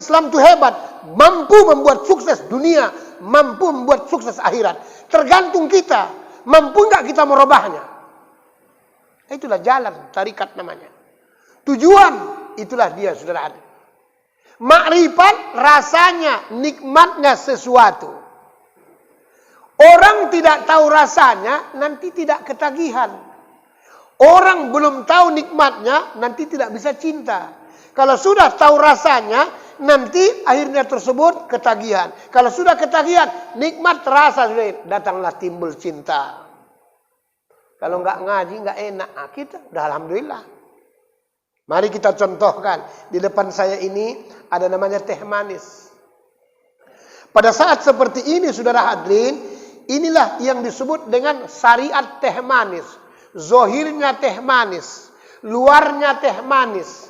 Islam itu hebat, mampu membuat sukses dunia, mampu membuat sukses akhirat. Tergantung kita, mampu nggak kita merubahnya. Itulah jalan, tarikat namanya. Tujuan, itulah dia, saudara. Makrifat rasanya, nikmatnya sesuatu. Orang tidak tahu rasanya, nanti tidak ketagihan. Orang belum tahu nikmatnya, nanti tidak bisa cinta. Kalau sudah tahu rasanya, nanti akhirnya tersebut ketagihan. Kalau sudah ketagihan, nikmat terasa, datanglah timbul cinta. Kalau nggak ngaji, nggak enak. Nah, kita udah alhamdulillah. Mari kita contohkan. Di depan saya ini ada namanya teh manis. Pada saat seperti ini, saudara hadirin, inilah yang disebut dengan syariat teh manis. Zohirnya teh manis, luarnya teh manis.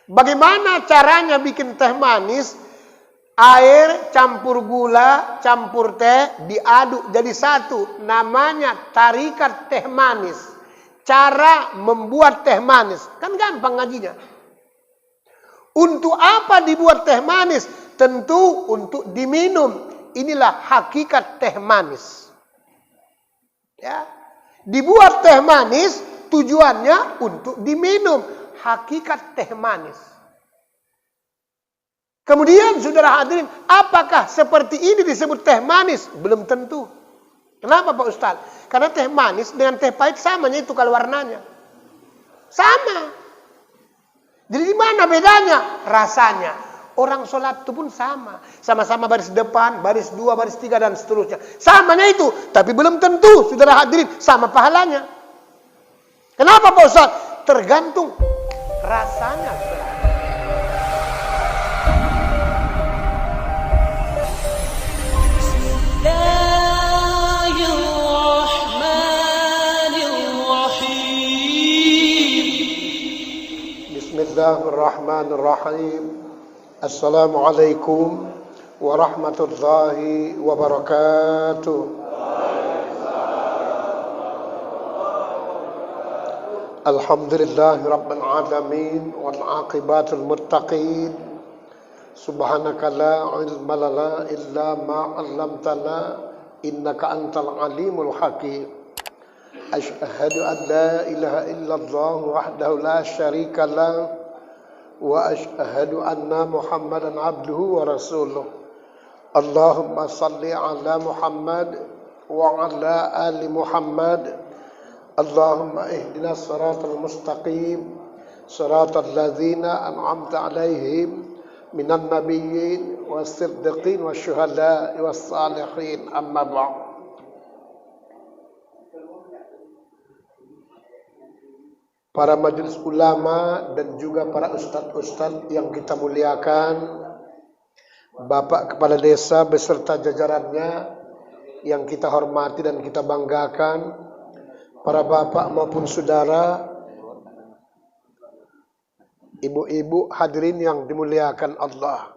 Bagaimana caranya bikin teh manis? Air campur gula, campur teh, diaduk jadi satu. Namanya tarikat teh manis. Cara membuat teh manis. Kan gampang ngajinya. Untuk apa dibuat teh manis? Tentu untuk diminum. Inilah hakikat teh manis. Ya. Dibuat teh manis tujuannya untuk diminum. Hakikat teh manis. Kemudian saudara hadirin, apakah seperti ini disebut teh manis? Belum tentu. Kenapa Pak Ustaz? Karena teh manis dengan teh pahit samanya itu kalau warnanya. Sama. Jadi di mana bedanya? Rasanya. Orang sholat itu pun sama. Sama-sama baris depan, baris 2, baris 3 dan seterusnya. Samanya itu. Tapi belum tentu saudara hadirin sama pahalanya. Kenapa Pak Ustaz? Tergantung rasanya. Bismillahirrahmanirrahim. Assalamualaikum warahmatullahi wabarakatuh. Alhamdulillahi rabbil alamin wal aqibatul muttaqin. Subhanaka la ilma lana illa ma 'allamtana innaka antal alimul hakim. Asyhadu an la ilaha illallah wahdahu la syarika lah wa asyhadu anna Muhammadan abduhu wa rasuluh. Allahumma salli ala Muhammad wa ala ali Muhammad. Allahumma ihdinas siratal mustaqim, siratal ladzina an'amta 'alaihim minan nabiyyin was-siddiqin wasyuhada'i was-salihin. Amma ba'd. Para majelis ulama dan juga para ustadz-ustadz yang kita muliakan, Bapak Kepala Desa beserta jajarannya yang kita hormati dan kita banggakan, para bapak maupun saudara, ibu-ibu hadirin yang dimuliakan Allah.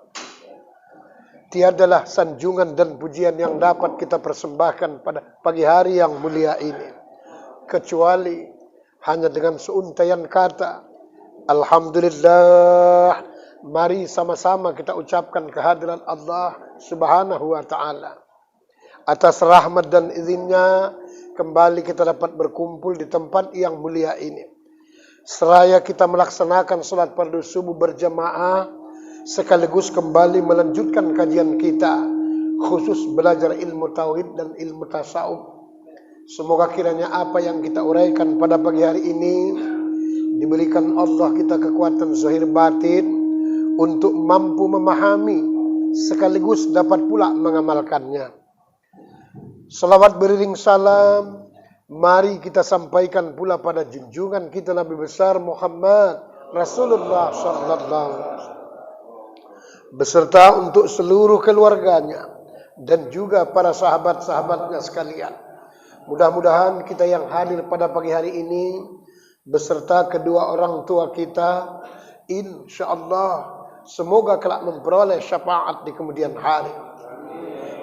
Tiadalah sanjungan dan pujian yang dapat kita persembahkan pada pagi hari yang mulia ini, kecuali hanya dengan seuntaian kata alhamdulillah. Mari sama-sama kita ucapkan kehadiran Allah Subhanahu wa ta'ala. Atas rahmat dan izinnya kembali kita dapat berkumpul di tempat yang mulia ini. Seraya kita melaksanakan salat fardu subuh berjamaah, sekaligus kembali melanjutkan kajian kita khusus belajar ilmu tauhid dan ilmu tasawuf. Semoga kiranya apa yang kita uraikan pada pagi hari ini diberikan Allah kita kekuatan zahir batin untuk mampu memahami sekaligus dapat pula mengamalkannya. Salawat beriring salam mari kita sampaikan pula pada junjungan kita Nabi besar Muhammad Rasulullah sallallahu alaihi wasallam beserta untuk seluruh keluarganya dan juga para sahabat-sahabatnya sekalian. Mudah-mudahan kita yang hadir pada pagi hari ini beserta kedua orang tua kita, insyaallah semoga kelak memperoleh syafaat di kemudian hari.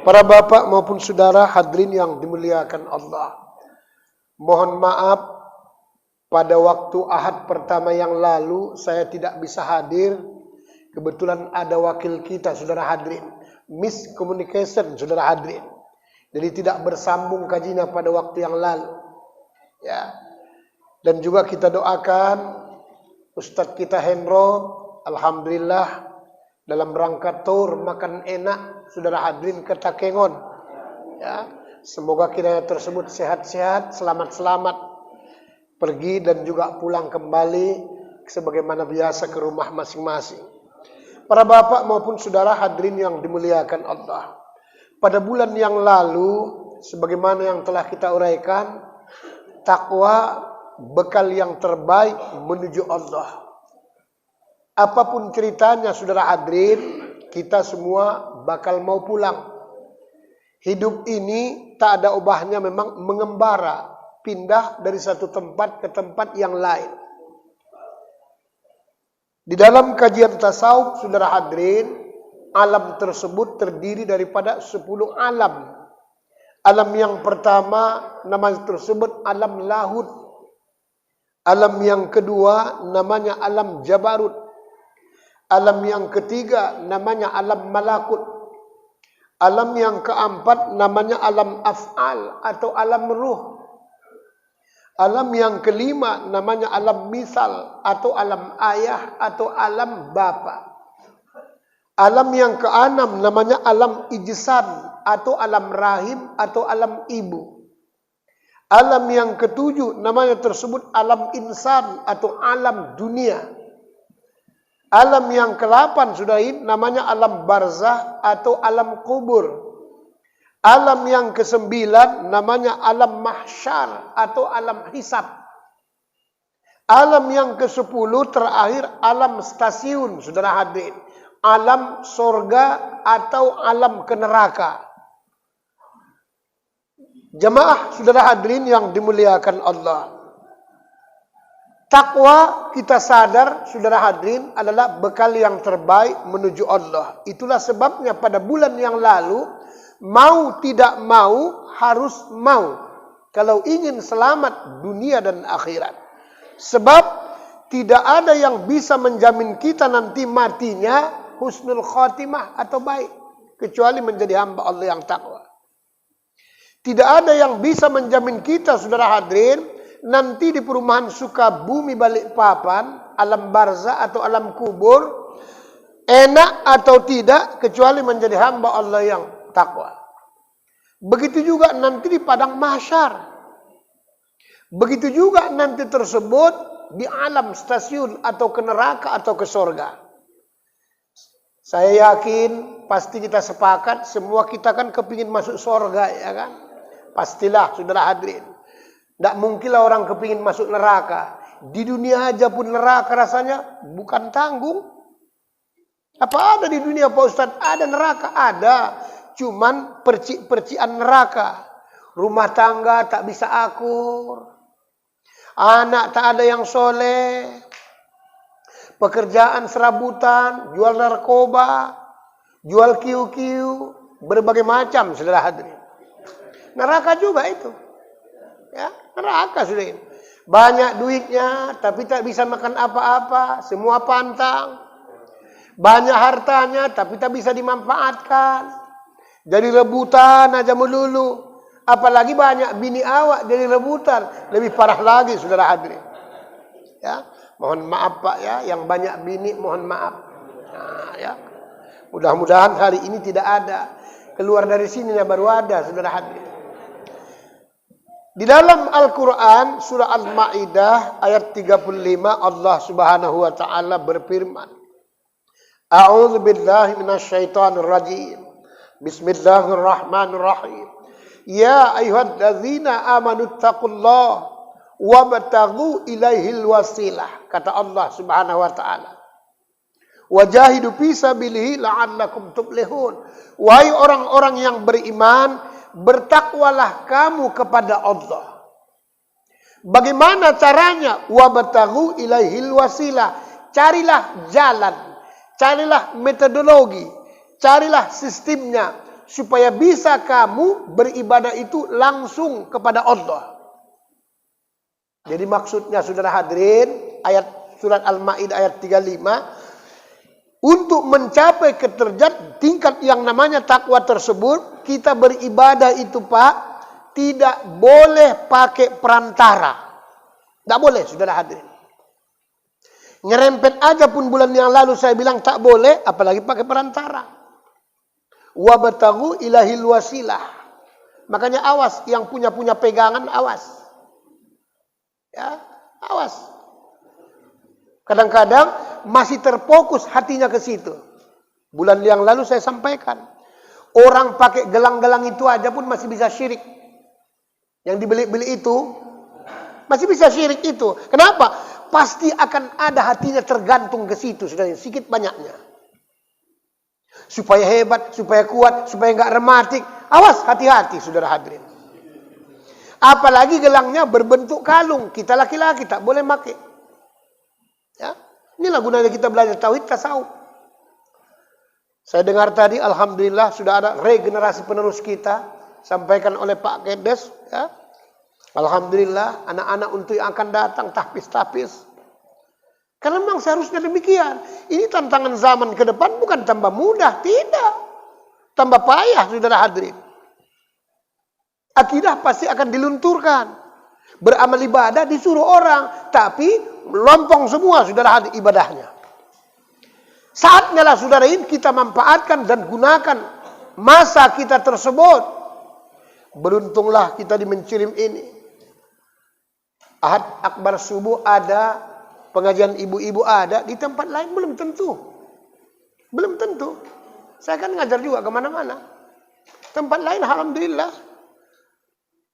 Para bapak maupun saudara hadirin yang dimuliakan Allah, mohon maaf pada waktu Ahad pertama yang lalu saya tidak bisa hadir Kebetulan ada wakil kita, saudara hadirin. Miscommunication, saudara hadirin. Jadi tidak bersambung kajinya pada waktu yang lalu. Ya. Dan juga kita doakan Ustadz kita Hendro, alhamdulillah dalam rangka tur makan enak, saudara hadirin ke Takengon. Ya. Semoga kiranya tersebut sehat-sehat, selamat-selamat pergi dan juga pulang kembali sebagaimana biasa ke rumah masing-masing. Para bapak maupun saudara hadirin yang dimuliakan Allah. Pada bulan yang lalu, sebagaimana yang telah kita uraikan, takwa bekal yang terbaik menuju Allah. Apapun ceritanya saudara hadirin, kita semua bakal mau pulang. Hidup ini tak ada ubahnya, memang mengembara, pindah dari satu tempat ke tempat yang lain. Di dalam kajian tasawuf, saudara hadirin, alam tersebut terdiri daripada 10 alam. Alam yang pertama nama tersebut alam lahud. Alam yang kedua namanya alam jabarut. Alam yang ketiga namanya alam malakut. Alam yang keempat namanya alam af'al atau alam ruh. Alam yang kelima namanya alam misal atau alam ayah atau alam bapa. Alam yang keenam namanya alam ijsan atau alam rahim atau alam ibu. Alam yang ketujuh namanya tersebut alam insan atau alam dunia. Alam yang ke-8 sudah ini namanya alam barzah atau alam kubur. Alam yang ke-9 namanya alam mahsyar atau alam hisab. Alam yang ke-10 terakhir alam stasiun, saudara hadirin. Alam sorga atau alam ke neraka. Jemaah saudara hadirin yang dimuliakan Allah. Takwa kita sadar saudara hadirin adalah bekal yang terbaik menuju Allah. Itulah sebabnya pada bulan yang lalu, mau tidak mau harus mau kalau ingin selamat dunia dan akhirat. Sebab tidak ada yang bisa menjamin kita nanti matinya husnul khatimah atau baik, kecuali menjadi hamba Allah yang takwa. Tidak ada yang bisa menjamin kita saudara hadirin nanti di perumahan Sukabumi Balikpapan, alam barzah atau alam kubur, enak atau tidak, kecuali menjadi hamba Allah yang takwa. Begitu juga nanti di padang mahsyar. Begitu juga nanti tersebut di alam stasiun atau ke neraka atau ke surga. Saya yakin pasti kita sepakat, semua kita kan kepingin masuk surga, ya kan? Pastilah saudara hadirin. Tidak mungkinlah orang kepingin masuk neraka. Di dunia aja pun neraka rasanya bukan tanggung. Apa ada di dunia Pak Ustadz? Ada neraka? Ada. Cuman percik-percikan neraka. Rumah tangga tak bisa akur. Anak tak ada yang soleh. Pekerjaan serabutan. Jual narkoba. Jual kiu-kiu. Berbagai macam saudara hadirin. Neraka juga itu. Ya, neraka sudah ini. Banyak duitnya tapi tak bisa makan apa-apa, semua pantang. Banyak hartanya tapi tak bisa dimanfaatkan. Jadi rebutan aja melulu. Apalagi banyak bini awak jadi rebutan, lebih parah lagi saudara hadirin. Ya, mohon maaf Pak ya, yang banyak bini mohon maaf. Nah, ya. Mudah-mudahan hari ini tidak ada. Keluar dari sini baru ada saudara hadirin. Di dalam Al-Quran surah Al-Ma'idah ayat 35 Allah subhanahu wa ta'ala berfirman. A'udzu billahi minasyaitonir rajim. Bismillahirrahmanirrahim. Ya ayyuhalladzina amanu taqullaha wabtaghu ilaihil wasilah. Kata Allah subhanahu wa ta'ala. Wajahidu fi sabilihi la'allakum tuflihun. Wahai orang-orang yang beriman, bertakwalah kamu kepada Allah. Bagaimana caranya? Wabtaghu ilaihil wasilah. Carilah jalan, carilah metodologi, carilah sistemnya supaya bisa kamu beribadah itu langsung kepada Allah. Jadi maksudnya saudara hadirin, ayat surat Al-Maidah ayat 35, Untuk mencapai tingkat yang namanya takwa tersebut, kita beribadah itu Pak, tidak boleh pakai perantara. Tidak boleh, saudara hadirin. Nyerempet aja pun bulan yang lalu saya bilang tak boleh, apalagi pakai perantara. Wabtaghu ilahil wasilah. Makanya awas, yang punya pegangan awas. Ya, awas. Kadang-kadang masih terfokus hatinya ke situ. Bulan yang lalu saya sampaikan, orang pakai gelang-gelang itu aja pun masih bisa syirik. Yang dibeli-beli itu masih bisa syirik itu. Kenapa? Pasti akan ada hatinya tergantung ke situ, saudara, sedikit banyaknya. Supaya hebat, supaya kuat, supaya enggak rematik. Awas, hati-hati, saudara hadirin. Apalagi gelangnya berbentuk kalung. Kita laki-laki tak boleh pakai. Ya, inilah gunanya kita belajar tauhid tasawuf. Saya dengar tadi, alhamdulillah sudah ada regenerasi penerus kita, sampaikan oleh Pak Kedes. Ya. Alhamdulillah, anak-anak untuk yang akan datang tahfiz. Karena memang seharusnya demikian. Ini tantangan zaman ke depan bukan tambah mudah, tidak. Tambah payah, saudara hadirin. Akidah pasti akan dilunturkan. Beramal ibadah disuruh orang, tapi melompong semua, saudara hadirin, ibadahnya. Saatnya lah, saudara ini, kita manfaatkan dan gunakan masa kita tersebut. Beruntunglah kita di Mencirim ini. Ahad Akbar subuh ada, pengajian ibu-ibu ada, di tempat lain belum tentu. Belum tentu. Saya kan ngajar juga kemana-mana. Tempat lain alhamdulillah.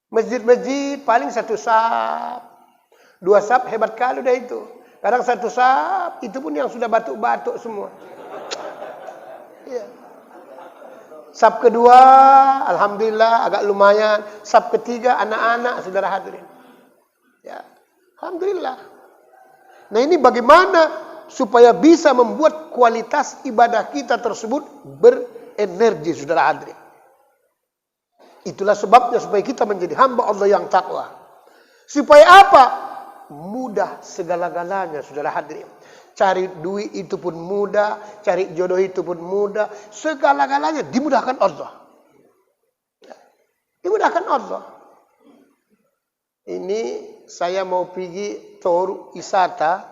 Masjid-masjid paling 1 saf. 2 saf hebat kali udah itu. Kadang 1 saf, itu pun yang sudah batuk-batuk semua. Ya. Saf kedua, alhamdulillah agak lumayan. Saf ketiga, anak-anak, saudara hadirin. Ya, alhamdulillah. Nah ini bagaimana supaya bisa membuat kualitas ibadah kita tersebut berenergi, saudara hadirin. Itulah sebabnya supaya kita menjadi hamba Allah yang takwa. Supaya apa? Mudah segala-galanya, saudara hadirin. Cari duit itu pun mudah, cari jodoh itu pun mudah. Segala-galanya dimudahkan Allah. Dimudahkan Allah. Ini saya mau pergi tur wisata.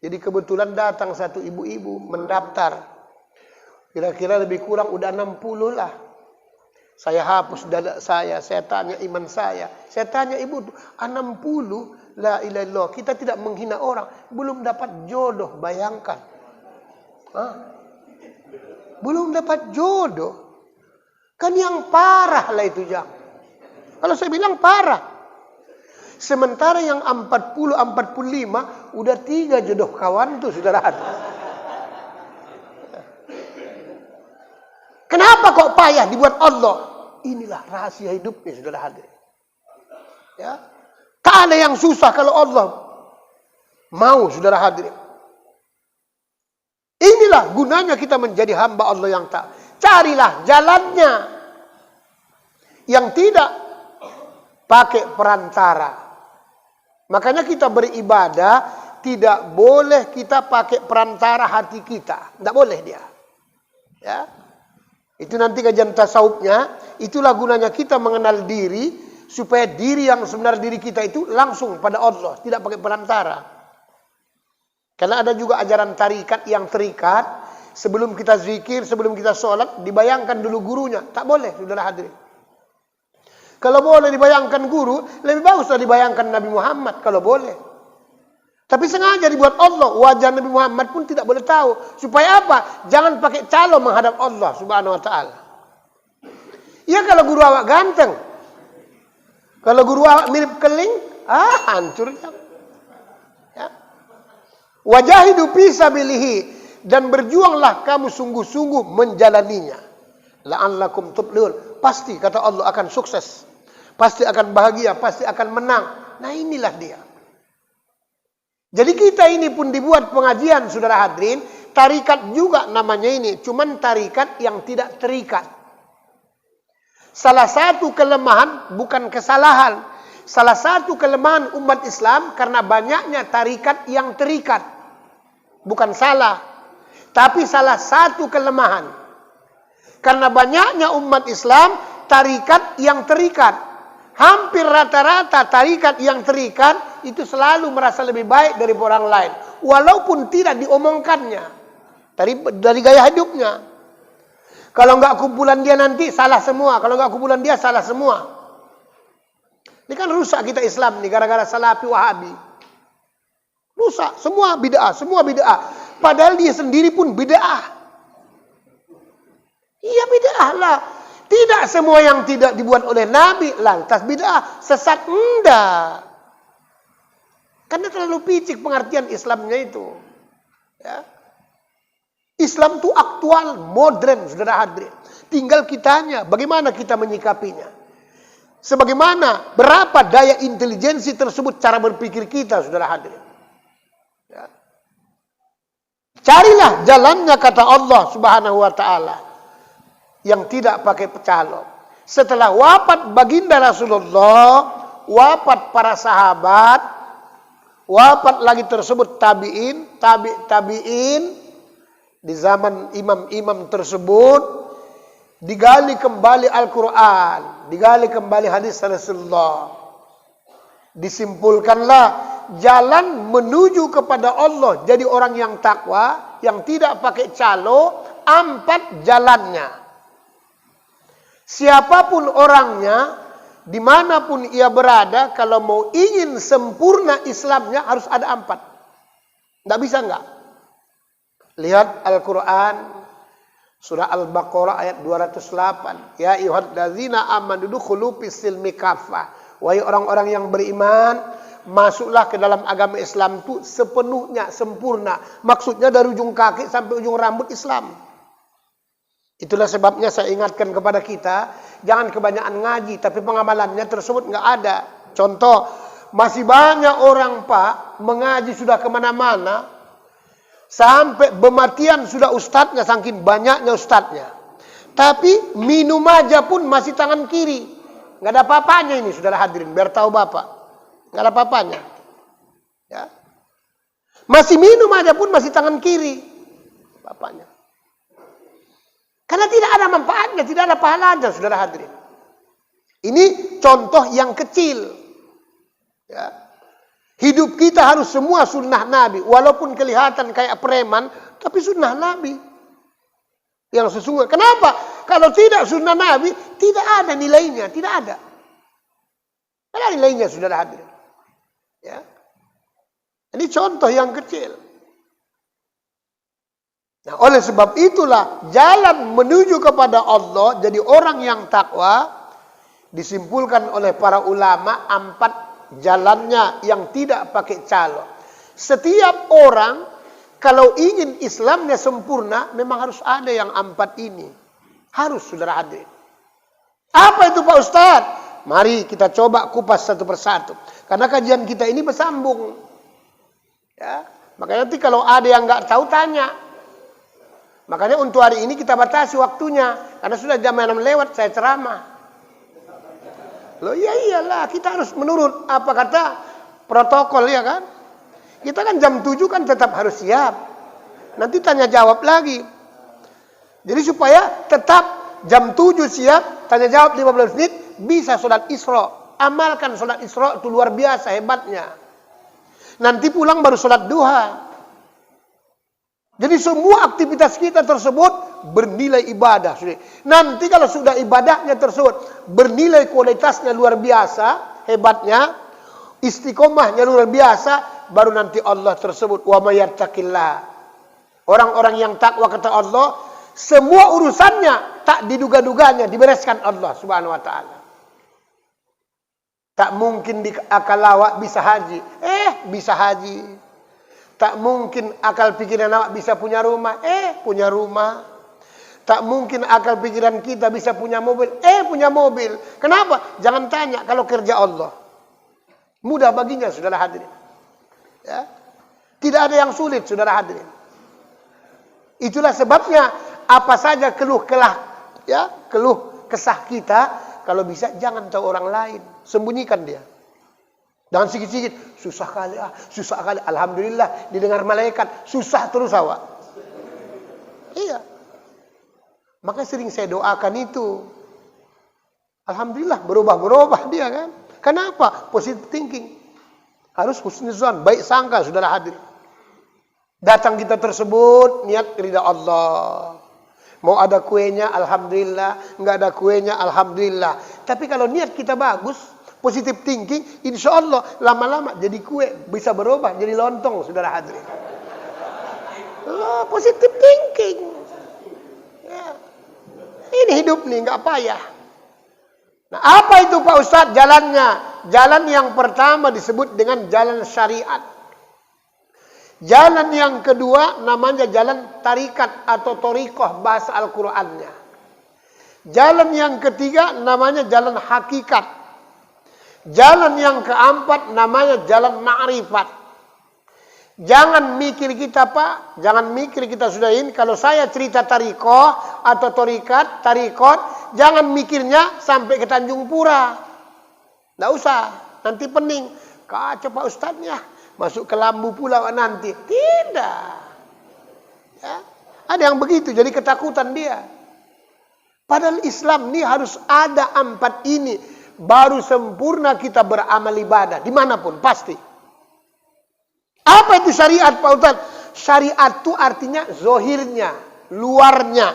Jadi kebetulan datang satu ibu-ibu mendaftar. Kira-kira lebih kurang udah 60 lah. Saya hapus dada saya tanya iman saya. Saya tanya ibu, 60? La ilaha illallah. Kita tidak menghina orang. Belum dapat jodoh, bayangkan. Hah? Belum dapat jodoh. Kan yang parah lah itu, Jang. Kalau saya bilang parah. Sementara yang 40-45 udah 3 jodoh kawan tuh, saudara. Kenapa kok payah dibuat Allah? Inilah rahasia hidupnya, saudara hadirin. Ya. Tak ada yang susah kalau Allah mau, saudara hadirin. Inilah gunanya kita menjadi hamba Allah yang tak. Carilah jalannya yang tidak pakai perantara. Makanya kita beribadah tidak boleh kita pakai perantara hati kita. Tidak boleh dia. Ya. Itu nanti kajian tasawufnya. Itulah gunanya kita mengenal diri. Supaya diri yang sebenarnya diri kita itu langsung pada Allah. Tidak pakai perantara. Karena ada juga ajaran tarikat yang terikat. Sebelum kita zikir, sebelum kita sholat. Dibayangkan dulu gurunya. Tak boleh, saudara hadirin. Kalau boleh dibayangkan guru, lebih baguslah dibayangkan Nabi Muhammad kalau boleh. Tapi sengaja dibuat Allah, wajah Nabi Muhammad pun tidak boleh tahu. Supaya apa? Jangan pakai calo menghadap Allah Subhanahu wa taala. Ya kalau guru awak ganteng. Kalau guru awak mirip keling, hancur ya. Wajahidu fi sabilihi, dan berjuanglah kamu sungguh-sungguh menjalaninya. La'allakum tuflihun. Pasti kata Allah akan sukses. Pasti akan bahagia, pasti akan menang. Nah inilah dia. Jadi kita ini pun dibuat pengajian, saudara hadirin. Tarikat juga namanya ini. Cuman tarikat yang tidak terikat. Salah satu kelemahan, bukan kesalahan. Salah satu kelemahan umat Islam karena banyaknya tarikat yang terikat. Bukan salah. Tapi salah satu kelemahan, karena banyaknya umat Islam tarikat yang terikat. Hampir rata-rata tarikat yang terikat itu selalu merasa lebih baik dari orang lain, walaupun tidak diomongkannya dari gaya hidupnya. Kalau enggak kumpulan dia nanti salah semua, kalau enggak kumpulan dia salah semua. Ini kan rusak kita Islam nih gara-gara Salafi Wahabi. Rusak, semua bid'ah, semua bid'ah. Padahal dia sendiri pun bid'ah. Iya bid'ah lah. Tidak semua yang tidak dibuat oleh Nabi lantas bid'ah, sesat enggak. Karena terlalu picik pengertian Islamnya itu. Ya. Islam itu aktual, modern, saudara hadirin. Tinggal kitanya, bagaimana kita menyikapinya. Sebagaimana, berapa daya intelijensi tersebut, cara berpikir kita, saudara hadirin. Ya. Carilah jalannya, kata Allah Subhanahu wa ta'ala, yang tidak pakai calon. Setelah wafat baginda Rasulullah, wafat para sahabat, wafat lagi tersebut tabi'in, tabi'in, di zaman imam-imam tersebut, digali kembali Al-Quran, digali kembali hadis Rasulullah. Disimpulkanlah jalan menuju kepada Allah, jadi orang yang takwa, yang tidak pakai calo, 4 jalannya. Siapapun orangnya, dimanapun ia berada, kalau mau ingin sempurna Islamnya harus ada 4. Nggak bisa nggak? Lihat Al-Quran, surah Al-Baqarah ayat 208. Ya ayyuhallazina amanu dukhulu fis-silmi kaffah. Wahai orang-orang yang beriman, masuklah ke dalam agama Islam itu sepenuhnya, sempurna. Maksudnya dari ujung kaki sampai ujung rambut Islam. Itulah sebabnya saya ingatkan kepada kita, jangan kebanyakan ngaji, tapi pengamalannya tersebut nggak ada. Contoh, masih banyak orang Pak, mengaji sudah kemana-mana, sampai bematian sudah ustadznya, saking banyaknya ustadznya. Tapi minum aja pun masih tangan kiri. Nggak ada apa-apanya ini, saudara hadirin, biar tahu Bapak. Nggak ada apa-apanya. Ya. Masih minum aja pun masih tangan kiri. Bapaknya. Karena tidak ada manfaatnya, tidak ada pahalanya, saudara hadirin. Ini contoh yang kecil. Ya. Hidup kita harus semua sunnah Nabi. Walaupun kelihatan kayak preman, tapi sunnah Nabi. Yang sesungguhnya. Kenapa? Kalau tidak sunnah Nabi, tidak ada nilainya. Tidak ada. Tidak ada nilainya, saudara hadirin. Ya. Ini contoh yang kecil. Nah, oleh sebab itulah jalan menuju kepada Allah, jadi orang yang takwa, disimpulkan oleh para ulama 4 jalannya yang tidak pakai calon. Setiap orang kalau ingin Islamnya sempurna, memang harus ada yang 4 ini. Harus, saudara hadirin. Apa itu Pak Ustadz? Mari kita coba kupas satu persatu. Karena kajian kita ini bersambung. Ya, makanya nanti kalau ada yang nggak tahu tanya. Makanya untuk hari ini kita batasi waktunya. Karena sudah jam 6 lewat, saya ceramah. Loh ya iyalah, kita harus menurut apa kata protokol, ya kan? Kita kan jam 7 kan tetap harus siap. Nanti tanya jawab lagi. Jadi supaya tetap jam 7 siap, tanya jawab 15 menit, bisa sholat Isra. Amalkan sholat Isra, itu luar biasa hebatnya. Nanti pulang baru sholat duha. Jadi semua aktivitas kita tersebut bernilai ibadah. Nanti kalau sudah ibadahnya tersebut bernilai kualitasnya luar biasa, hebatnya, istiqomahnya luar biasa, baru nanti Allah tersebut wa may yattaqillah. Orang-orang yang takwa kata Allah, semua urusannya tak diduga-duganya dibereskan Allah Subhanahu wa taala. Tak mungkin di akal lawak bisa haji. Bisa haji. Tak mungkin akal pikiran awak bisa punya rumah. Punya rumah. Tak mungkin akal pikiran kita bisa punya mobil. Punya mobil. Kenapa? Jangan tanya kalau kerja Allah. Mudah baginya, saudara hadirin. Ya. Tidak ada yang sulit, saudara hadirin. Itulah sebabnya apa saja keluh kesah kita, kalau bisa jangan tahu orang lain. Sembunyikan dia. Jangan sikit-sikit, susah kali. Alhamdulillah didengar malaikat, susah terus awak. Iya. Maka sering saya doakan itu. Alhamdulillah berubah-berubah dia kan. Kenapa? Positive thinking. Harus husnuzan, baik sangka, saudara hadir. Datang kita tersebut, niat ridha Allah. Mau ada kuenya, alhamdulillah. Nggak ada kuenya, alhamdulillah. Tapi kalau niat kita bagus, positive thinking, insya Allah lama-lama jadi kue. Bisa berubah jadi lontong, saudara hadirin. Oh, positive thinking. Ya. Ini hidup nih, nggak payah. Nah, apa itu Pak Ustadz jalannya? Jalan yang pertama disebut dengan jalan syariat. Jalan yang kedua namanya jalan tarikat atau torikoh bahasa Al-Qur'annya. Jalan yang ketiga namanya jalan hakikat. Jalan yang keempat namanya jalan ma'rifat. Jangan mikir kita Pak, jangan mikir kita sudahin kalau saya cerita tarikoh atau torikat, tarikot, jangan mikirnya sampai ke Tanjung Pura. Nggak usah, nanti pening. Kacau Pak Ustadznya. Masuk ke lambu pula nanti. Tidak. Ya. Ada yang begitu, jadi ketakutan dia. Padahal Islam ini harus ada 4 ini. Baru sempurna kita beramal ibadah. Dimanapun, pasti. Apa itu syariat Pak Ustaz? Syariat itu artinya zohirnya, luarnya.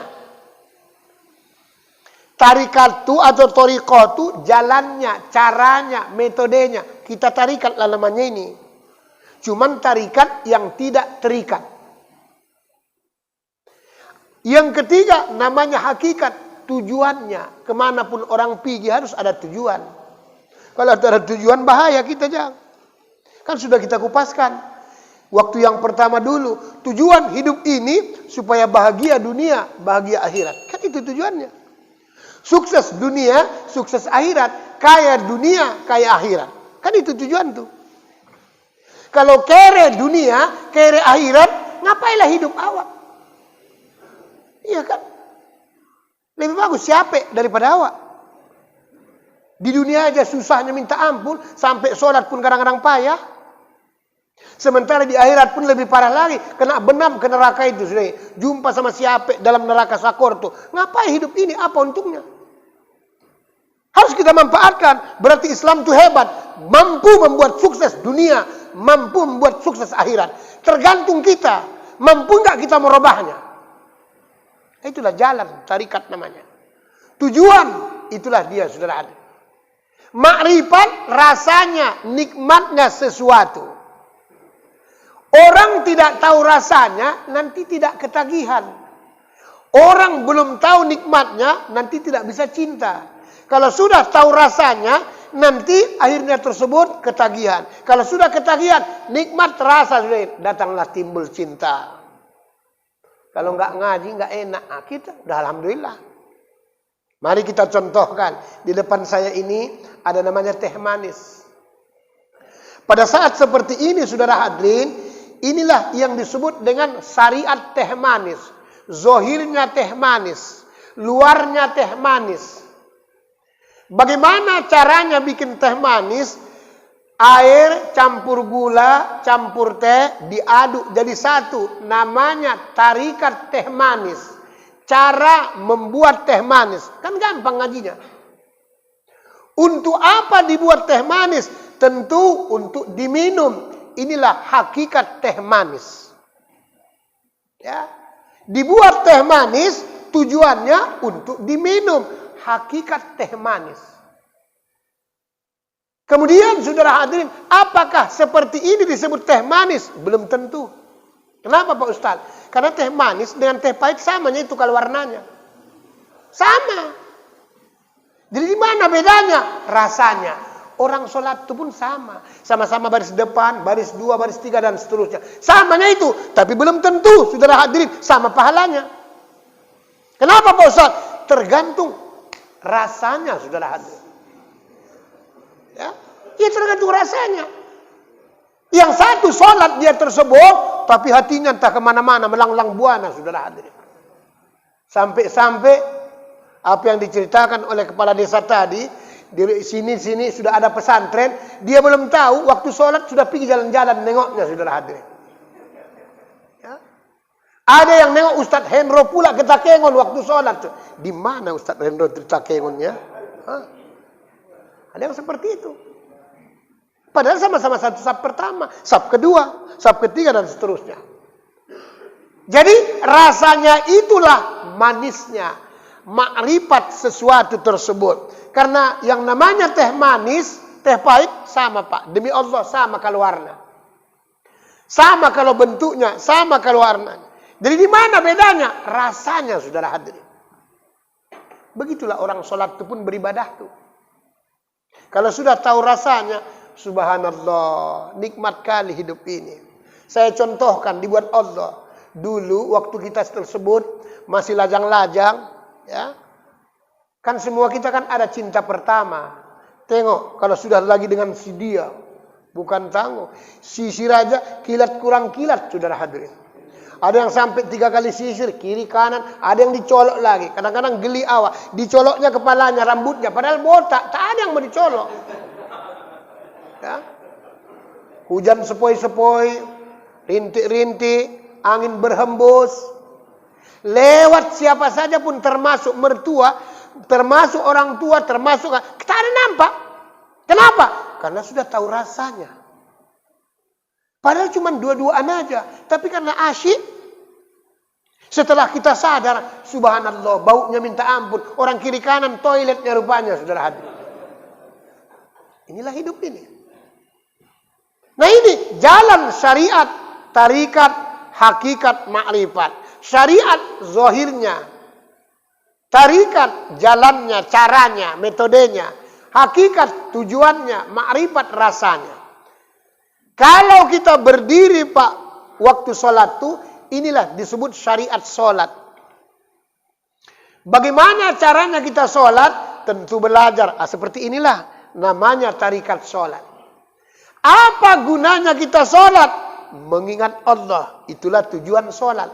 Tarikat itu atau torikoh itu jalannya, caranya, metodenya. Kita tarikat lah namanya ini. Cuman tarikat yang tidak terikat. Yang ketiga namanya hakikat. Tujuannya. Kemanapun orang pergi harus ada tujuan. Kalau ada tujuan bahaya kita jangan. Kan sudah kita kupaskan. Waktu yang pertama dulu. Tujuan hidup ini supaya bahagia dunia, bahagia akhirat. Kan itu tujuannya. Sukses dunia, sukses akhirat. Kaya dunia, kaya akhirat. Kan itu tujuan tuh. Kalau kere dunia, kere akhirat, ngapailah hidup awak? Iya kan? Lebih bagus siapa daripada awak. Di dunia aja susahnya minta ampun, sampai sholat pun kadang-kadang payah. Sementara di akhirat pun lebih parah lagi, kena benam ke neraka itu sudah. Jumpa sama siapa dalam neraka sakor tuh. Ngapain hidup ini? Apa untungnya? Harus kita manfaatkan. Berarti Islam itu hebat, mampu membuat sukses dunia, mampu membuat sukses akhirat. Tergantung kita, mampu nggak kita merubahnya. Itulah jalan, tarikat namanya. Tujuan, itulah dia, saudara. Makrifat, rasanya, nikmatnya sesuatu. Orang tidak tahu rasanya, nanti tidak ketagihan. Orang belum tahu nikmatnya, nanti tidak bisa cinta. Kalau sudah tahu rasanya, nanti akhirnya tersebut ketagihan. Kalau sudah ketagihan, nikmat terasa, datanglah timbul cinta. Kalau nggak ngaji, nggak enak. Nah, kita udah alhamdulillah. Mari kita contohkan. Di depan saya ini ada namanya teh manis. Pada saat seperti ini, saudara hadirin, inilah yang disebut dengan syariat teh manis. Zohirnya teh manis, luarnya teh manis. Bagaimana caranya bikin teh manis? Air campur gula, campur teh, diaduk jadi satu. Namanya tarikat teh manis. Cara membuat teh manis. Kan gampang ngajinya. Untuk apa dibuat teh manis? Tentu untuk diminum. Inilah hakikat teh manis. Ya. Dibuat teh manis tujuannya untuk diminum. Hakikat teh manis. Kemudian saudara hadirin, apakah seperti ini disebut teh manis? Belum tentu. Kenapa Pak Ustaz? Karena teh manis dengan teh pahit samanya itu kalau warnanya. Sama. Jadi di mana bedanya? Rasanya. Orang sholat itu pun sama. Sama-sama baris depan, baris 2, baris 3 dan seterusnya. Samanya itu. Tapi belum tentu saudara hadirin sama pahalanya. Kenapa Pak Ustaz? Tergantung rasanya saudara hadirin. Ya tergantung rasanya. Yang satu sholat dia tersebut, tapi hatinya entah kemana-mana, melanglang buana, saudara hadirin. Sampai-sampai apa yang diceritakan oleh kepala desa tadi, di sini sudah ada pesantren, dia belum tahu waktu sholat sudah pergi jalan-jalan nengoknya, saudara hadirin. Ya. Ada yang nengok Ustadz Hendro pula ke Takengon waktu sholat. Di mana Ustadz Hendro di Takengonnya? Ada yang seperti itu. Padahal sama-sama satu saf pertama, saf kedua, saf ketiga, dan seterusnya. Jadi rasanya itulah manisnya makrifat sesuatu tersebut. Karena yang namanya teh manis, teh pahit sama Pak. Demi Allah sama kalau warna. Sama kalau bentuknya, sama kalau warnanya. Jadi di mana bedanya? Rasanya, saudara hadirin. Begitulah orang sholat itu pun beribadah tuh. Kalau sudah tahu rasanya, subhanallah, nikmat kali hidup ini. Saya contohkan dibuat Allah. Dulu waktu kita tersebut masih lajang-lajang, ya. Kan semua kita kan ada cinta pertama. Tengok kalau sudah lagi dengan si dia, bukan tangguh. Sisir aja kilat kurang kilat, saudara hadirin. Ada yang sampai 3 kali sisir, kiri kanan, ada yang dicolok lagi. Kadang-kadang geli awak, dicoloknya kepalanya, rambutnya, padahal botak, tak ada yang mau dicolok. Ya. Hujan sepoi-sepoi, rintik-rintik, angin berhembus. Lewat siapa saja pun, termasuk mertua, termasuk orang tua, termasuk kita ada nampak. Kenapa? Karena sudah tahu rasanya. Padahal cuma dua-duaan aja. Tapi karena asyik, setelah kita sadar, subhanallah, baunya minta ampun. Orang kiri kanan toiletnya rupanya, saudara hadir. Inilah hidup ini. Nah ini jalan syariat, tarikat, hakikat, makrifat. Syariat zohirnya, tarikat jalannya, caranya, metodenya. Hakikat tujuannya, makrifat rasanya. Kalau kita berdiri Pak, waktu sholat tuh, inilah disebut syariat sholat. Bagaimana caranya kita sholat? Tentu belajar. Seperti inilah namanya tarikat sholat. Apa gunanya kita sholat? Mengingat Allah. Itulah tujuan sholat.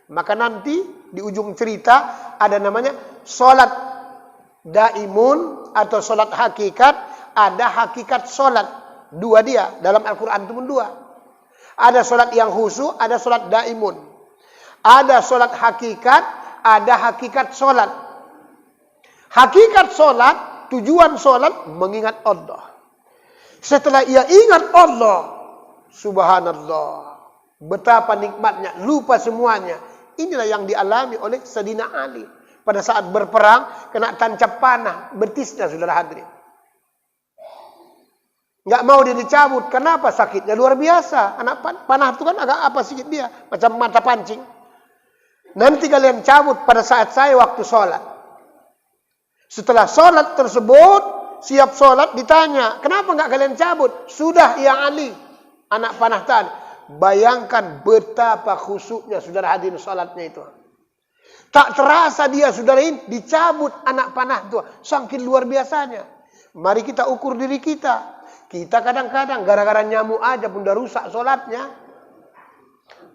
Maka nanti di ujung cerita ada namanya sholat daimun atau sholat hakikat. Ada hakikat sholat. Dua dia, dalam Al-Quran itu pun dua. Ada solat yang khusyuk, ada solat daimun. Ada solat hakikat, ada hakikat solat. Hakikat solat, tujuan solat mengingat Allah. Setelah ia ingat Allah, subhanallah, betapa nikmatnya, lupa semuanya. Inilah yang dialami oleh Sayyidina Ali. Pada saat berperang, kena tancap panah, betisnya, saudara hadirin. Nggak mau dia dicabut. Kenapa? Sakitnya luar biasa. Anak panah itu kan agak apa sedikit dia. Macam mata pancing. Nanti kalian cabut pada saat saya waktu sholat. Setelah sholat tersebut, siap sholat, ditanya, kenapa nggak kalian cabut? Sudah ya Ali, anak panah tadi. Bayangkan betapa khusyuknya saudara hadirin sholatnya itu. Tak terasa dia saudara ini dicabut anak panah itu. Saking luar biasanya. Mari kita ukur diri kita. Kita kadang-kadang gara-gara nyamuk aja pun udah rusak sholatnya.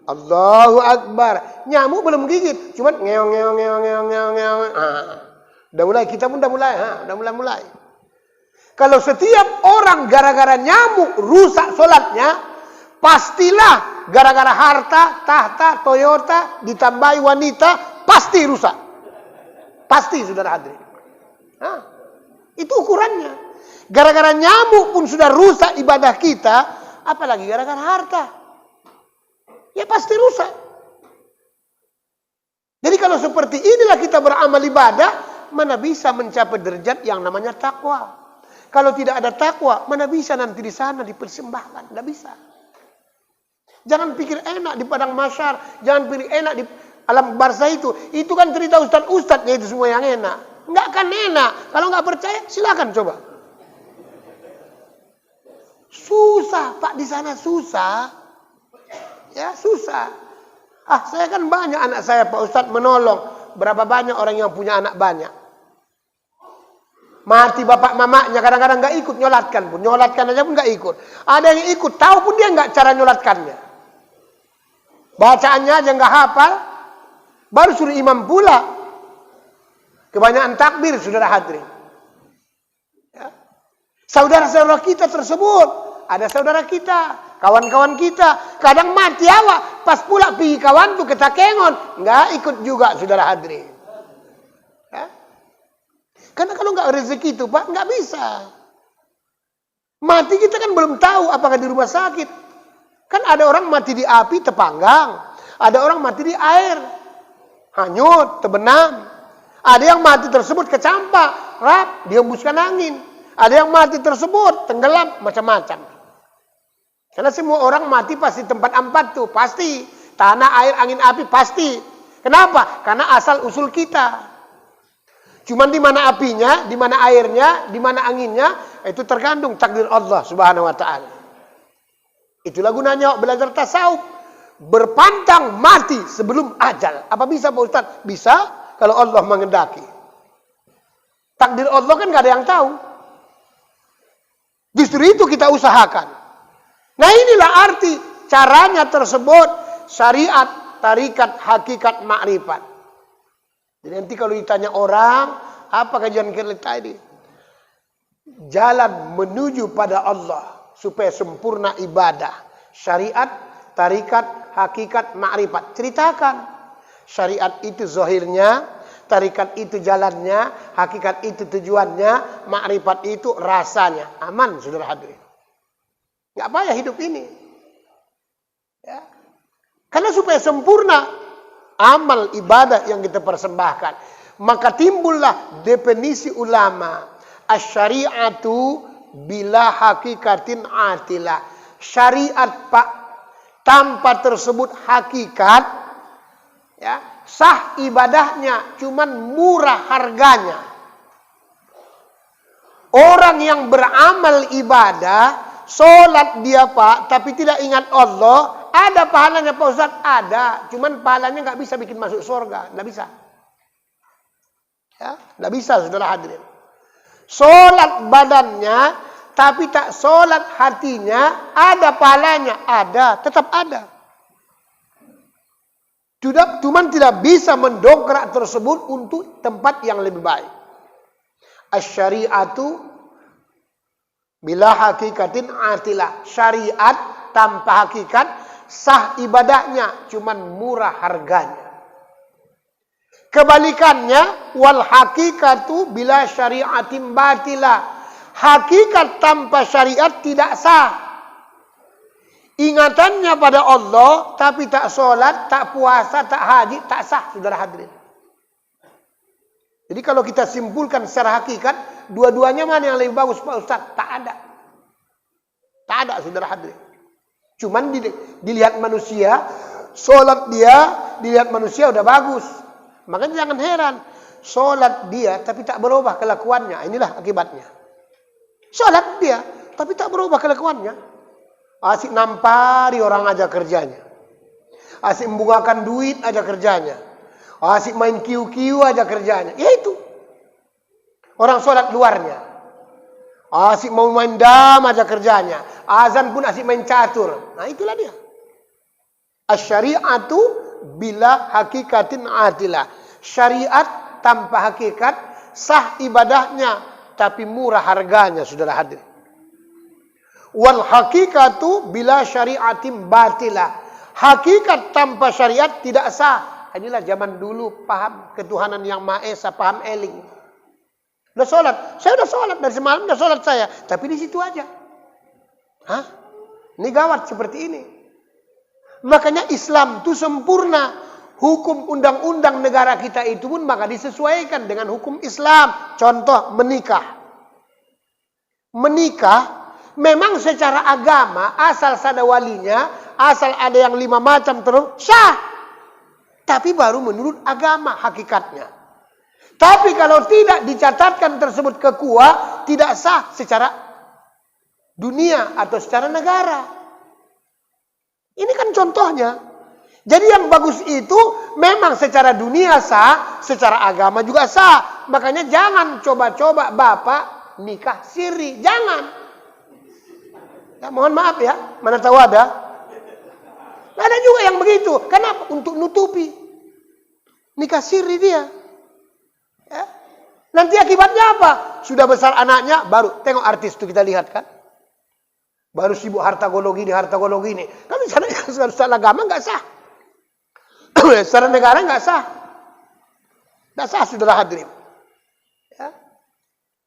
Allahu Akbar. Nyamuk belum gigit. Cuman ngeong. Udah mulai. Kita pun udah mulai. Udah mulai. Kalau setiap orang gara-gara nyamuk rusak sholatnya, pastilah gara-gara harta, tahta, Toyota, ditambahi wanita, pasti rusak. Pasti, saudara hadirin. Itu ukurannya. Gara-gara nyamuk pun sudah rusak ibadah kita, apalagi gara-gara harta. Ya pasti rusak. Jadi kalau seperti inilah kita beramal ibadah, mana bisa mencapai derajat yang namanya takwa. Kalau tidak ada takwa, mana bisa nanti di sana dipersembahkan, tidak bisa. Jangan pikir enak di padang mahsyar, jangan pikir enak di alam barzah itu. Itu kan cerita ustadz-ustadznya itu semua yang enak. Enggak kan enak. Kalau nggak percaya, silakan coba. Susah, Pak, di sana susah. Ya, susah. Saya kan banyak anak saya, Pak Ustadz, menolong. Berapa banyak orang yang punya anak banyak. Mati bapak mamanya, kadang-kadang nggak ikut nyolatkan pun. Nyolatkan aja pun nggak ikut. Ada yang ikut, tahu pun dia nggak cara nyolatkannya. Bacaannya aja nggak hafal. Baru suruh imam pula. Kebanyakan takbir, saudara hadirin. Saudara-saudara kita tersebut, ada saudara kita, Kawan-kawan kita kadang mati awak, pas pula pergi kawan tu kita kengon, nggak ikut juga saudara hadirin. Ya? Karena kalau nggak rezeki itu Pak, nggak bisa. Mati kita kan belum tahu apakah di rumah sakit. Kan ada orang mati di api terpanggang, ada orang mati di air, hanyut, terbenam. Ada yang mati tersebut kecampak, rap, dihembuskan angin. Ada yang mati tersebut tenggelam, macam-macam. Karena semua orang mati pasti tempat empat tuh, pasti. Tanah, air, angin, api, pasti. Kenapa? Karena asal usul kita. Cuman di mana apinya, di mana airnya, di mana anginnya, itu tergantung takdir Allah Subhanahu wa taala. Itulah gunanya belajar tasawuf. Berpantang mati sebelum ajal. Apa bisa Pak Ustaz? Bisa kalau Allah mengendaki. Takdir Allah kan nggak ada yang tahu. Justru itu kita usahakan. Nah inilah arti caranya tersebut syariat, tarikat, hakikat, makrifat. Jadi nanti kalau ditanya orang, apa kajian kita tadi? Jalan menuju pada Allah supaya sempurna ibadah. Syariat, tarikat, hakikat, makrifat. Ceritakan. Syariat itu zahirnya, tarikat itu jalannya, hakikat itu tujuannya, makrifat itu rasanya. Aman, saudara hadirin. Nggak payah hidup ini. Ya. Karena supaya sempurna amal ibadah yang kita persembahkan. Maka timbullah definisi ulama. Asy-syari'atu bila hakikatin atilah. Syariat Pak, tanpa tersebut hakikat, ya, sah ibadahnya, cuman murah harganya. Orang yang beramal ibadah, sholat dia Pak, tapi tidak ingat Allah, ada pahalanya Pak Ustaz? Ada, cuman pahalanya nggak bisa bikin masuk surga, nggak bisa. Ya, nggak bisa saudara hadirin. Sholat badannya, tapi tak sholat hatinya, ada pahalanya, ada, tetap ada. Cuman tidak bisa mendongkrak tersebut untuk tempat yang lebih baik. Asy-syari'atu bila hakikatin atilah. Syariat tanpa hakikat, sah ibadahnya, cuman murah harganya. Kebalikannya, wal hakikatu bila syari'atin batilah. Hakikat tanpa syariat tidak sah. Ingatannya pada Allah, tapi tak sholat, tak puasa, tak haji, tak sah, saudara hadirin. Jadi kalau kita simpulkan secara hakikat, dua-duanya mana yang lebih bagus Pak Ustaz? Tak ada. Tak ada, saudara hadirin. Cuman dilihat manusia, sholat dia, dilihat manusia udah bagus. Makanya jangan heran, sholat dia tapi tak berubah kelakuannya. Inilah akibatnya. Sholat dia tapi tak berubah kelakuannya. Asik nampari orang aja kerjanya. Asik membungakan duit aja kerjanya. Asik main kiu-kiu aja kerjanya. Ya itu. Orang sholat luarnya. Asik mau main dam aja kerjanya. Azan pun asik main catur. Nah itulah dia. Asy-syari'atu bila hakikatin adilah. Syariat tanpa hakikat, sah ibadahnya, tapi murah harganya, saudara hadirin. Wal hakikatu bila syari'atin batilah. Hakikat tanpa syariat tidak sah. Inilah zaman dulu paham ketuhanan yang Maha Esa, paham eling. Udah sholat, saya udah sholat dari semalam, udah sholat saya, tapi di situ aja. Hah? Ini gawat seperti ini. Makanya Islam itu sempurna. Hukum undang-undang negara kita itu pun maka disesuaikan dengan hukum Islam. Contoh menikah. Menikah memang secara agama asal ada walinya, asal ada yang 5 macam terus sah. Tapi baru menurut agama hakikatnya. Tapi kalau tidak dicatatkan tersebut ke KUA, tidak sah secara dunia atau secara negara. Ini kan contohnya. Jadi yang bagus itu memang secara dunia sah, secara agama juga sah. Makanya jangan coba-coba Bapak nikah siri. Jangan. Ya, mohon maaf ya, mana tahu ada. Ada juga yang begitu. Kenapa? Untuk nutupi. Nikah siri dia. Ya. Nanti akibatnya apa? Sudah besar anaknya, baru tengok artis itu kita lihat kan. Baru sibuk harta golongan ini. Kalau secara agama nggak sah. Secara negara nggak sah. Nggak sah, saudara hadirin. Ya.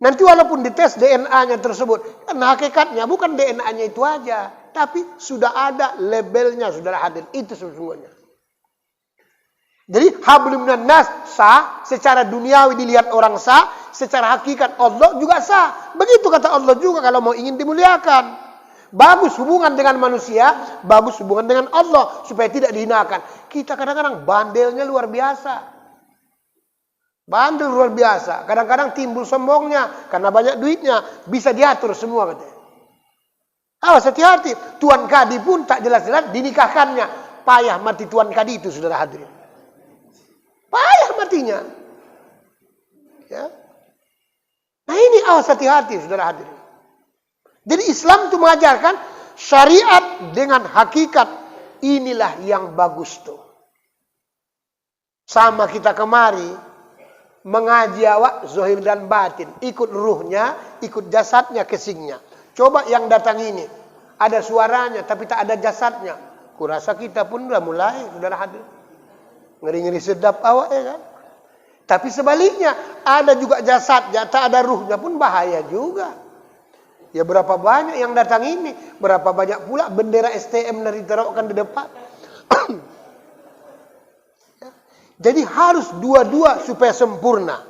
Nanti walaupun dites DNA-nya tersebut, kan hakikatnya bukan DNA-nya itu aja, tapi sudah ada labelnya, saudara hadirin. Itu sesungguhnya. Jadi hablum minan nas sah, secara duniawi dilihat orang sah, secara hakikat Allah juga sah. Begitu kata Allah juga kalau mau ingin dimuliakan. Bagus hubungan dengan manusia, bagus hubungan dengan Allah supaya tidak dihinakan. Kita kadang-kadang bandelnya luar biasa. Bandel luar biasa. Kadang-kadang timbul sombongnya karena banyak duitnya, bisa diatur semua katanya. Awas hati-hati. Tuan Kadi pun tak jelas-jelas dinikahkannya. Payah mati Tuan Kadi itu, saudara hadirin. Payah matinya. Ya. Nah ini awas hati-hati, saudara hadirin. Jadi Islam itu mengajarkan syariat dengan hakikat. Inilah yang bagus tuh. Sama kita kemari mengaji awak zahir dan batin, ikut ruhnya, ikut jasadnya, kesingnya. Coba yang datang ini ada suaranya tapi tak ada jasadnya. Kurasa kita pun sudah mulai, saudara hadir. Ngeri-ngeri sedap awak ya kan. Tapi sebaliknya ada juga jasadnya, tak ada ruhnya pun bahaya juga. Ya berapa banyak yang datang ini, berapa banyak pula bendera STM dari ditaruhkan di depan. Jadi harus dua-dua supaya sempurna.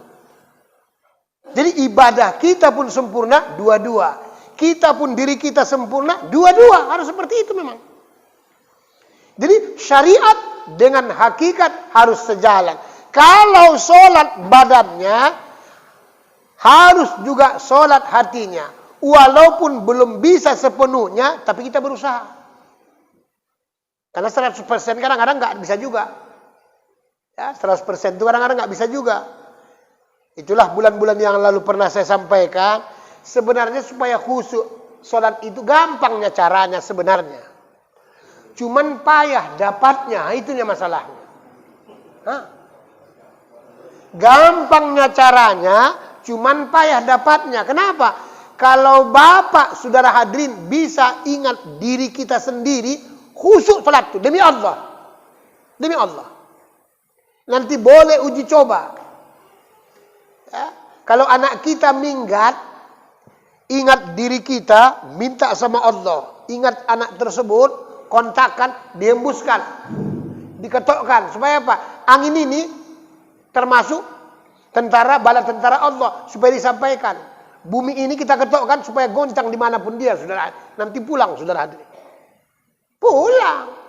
Jadi ibadah kita pun sempurna, dua-dua. Kita pun diri kita sempurna, dua-dua. Harus seperti itu memang. Jadi syariat dengan hakikat harus sejalan. Kalau sholat badannya, harus juga sholat hatinya. Walaupun belum bisa sepenuhnya, tapi kita berusaha. Karena 100% kadang-kadang nggak bisa juga. Ya, 100% itu kadang-kadang nggak bisa juga. Itulah bulan-bulan yang lalu pernah saya sampaikan. Sebenarnya supaya khusyuk sholat itu gampangnya caranya sebenarnya. Cuman payah dapatnya, itunya masalahnya. Hah? Gampangnya caranya, cuman payah dapatnya. Kenapa? Kalau Bapak, saudara hadirin, bisa ingat diri kita sendiri, khusyuk sholat itu demi Allah. Demi Allah. Nanti boleh uji coba. Ya. Kalau anak kita minggat, ingat diri kita, minta sama Allah. Ingat anak tersebut, kontakkan, dihembuskan, diketokkan. Supaya apa? Angin ini termasuk tentara, bala tentara Allah. Supaya disampaikan. Bumi ini kita ketokkan supaya goncang dimanapun dia, saudara. Nanti pulang, saudara hadirin. Pulang.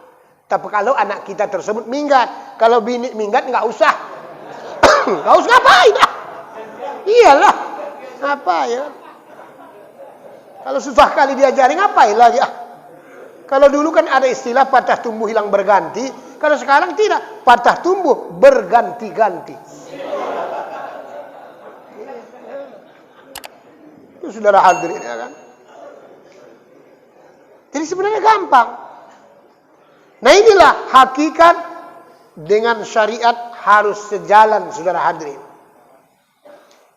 Tapi kalau anak kita tersebut minggat, kalau bini minggat nggak usah, nggak usah ngapain? Iyalah, apa ya? Kalau susah kali diajari ngapain lagi? Kalau dulu kan ada istilah patah tumbuh hilang berganti, kalau sekarang tidak, patah tumbuh berganti-ganti. Itu saudara hadirin ya kan? Jadi sebenarnya gampang. Nah inilah hakikat dengan syariat harus sejalan, saudara hadirin.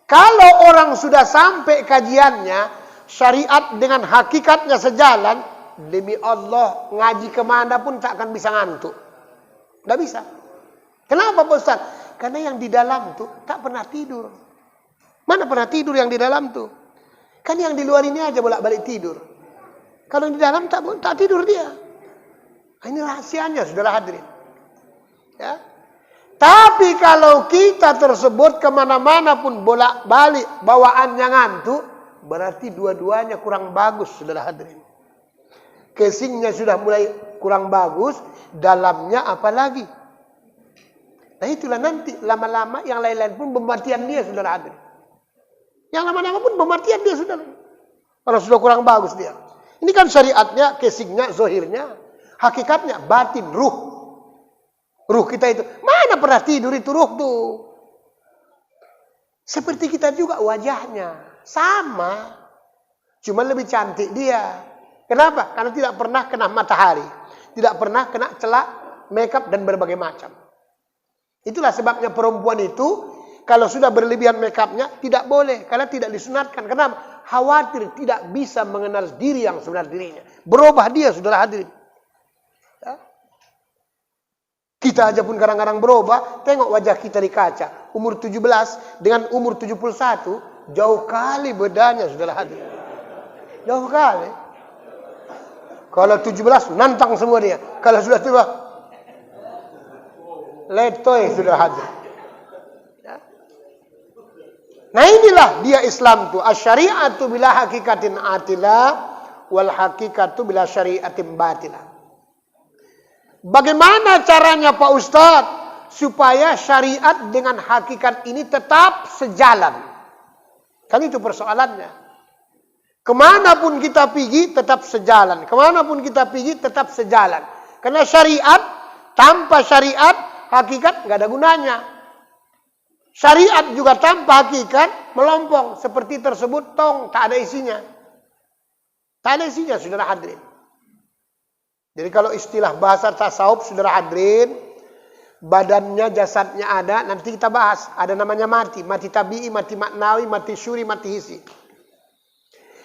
Kalau orang sudah sampai kajiannya, syariat dengan hakikatnya sejalan, demi Allah ngaji kemana pun tak akan bisa ngantuk. Tidak bisa. Kenapa Pak Ustaz? Karena yang di dalam tuh tak pernah tidur. Mana pernah tidur yang di dalam tuh? Kan yang di luar ini aja bolak-balik tidur. Kalau di dalam tak tidur dia. Ini rahasianya, saudara hadirin. Ya. Tapi kalau kita tersebut kemana-mana pun bolak-balik bawaannya ngantuk, berarti dua-duanya kurang bagus, saudara hadirin. Casingnya sudah mulai kurang bagus, dalamnya apalagi. Nah itulah nanti lama-lama yang lain-lain pun pematian dia, saudara hadirin. Yang lama-lama pun pematian dia, saudara. Kalau sudah kurang bagus dia. Ini kan syariatnya, casingnya, zohirnya. Hakikatnya batin, ruh. Ruh kita itu. Mana pernah tidur itu ruh tuh. Seperti kita juga wajahnya. Sama. Cuma lebih cantik dia. Kenapa? Karena tidak pernah kena matahari. Tidak pernah kena celak, makeup dan berbagai macam. Itulah sebabnya perempuan itu Kalau sudah berlebihan make upnya, tidak boleh. Karena tidak disunatkan. Kenapa? Khawatir tidak bisa mengenal diri yang sebenarnya dirinya. Berubah dia, saudara hadirin. Ya. Kita aja pun kadang-kadang berubah. Tengok wajah kita di kaca. Umur 17 dengan umur 71. Jauh kali bedanya, saudara hadirin. Jauh kali. Kalau 17, nantang semua dia. Kalau sudah tua, letoy sudah hadir. Nah inilah dia Islam tu. Asyariatu bila hakikatin atila wal hakikatu bila syariatin batila. Bagaimana caranya Pak Ustadz supaya syariat dengan hakikat ini tetap sejalan? Kan itu persoalannya. Kemanapun kita pergi tetap sejalan. Kemanapun kita pergi tetap sejalan. Karena syariat tanpa syariat hakikat nggak ada gunanya. Syariat juga tanpa hakikat melompong. Seperti tersebut tong, tak ada isinya. Tak ada isinya, saudara hadirin. Jadi kalau istilah bahasa tasawuf, saudara hadirin, badannya, jasadnya ada, nanti kita bahas. Ada namanya mati. Mati tabi'i, mati maknawi, mati syuri, mati hisi.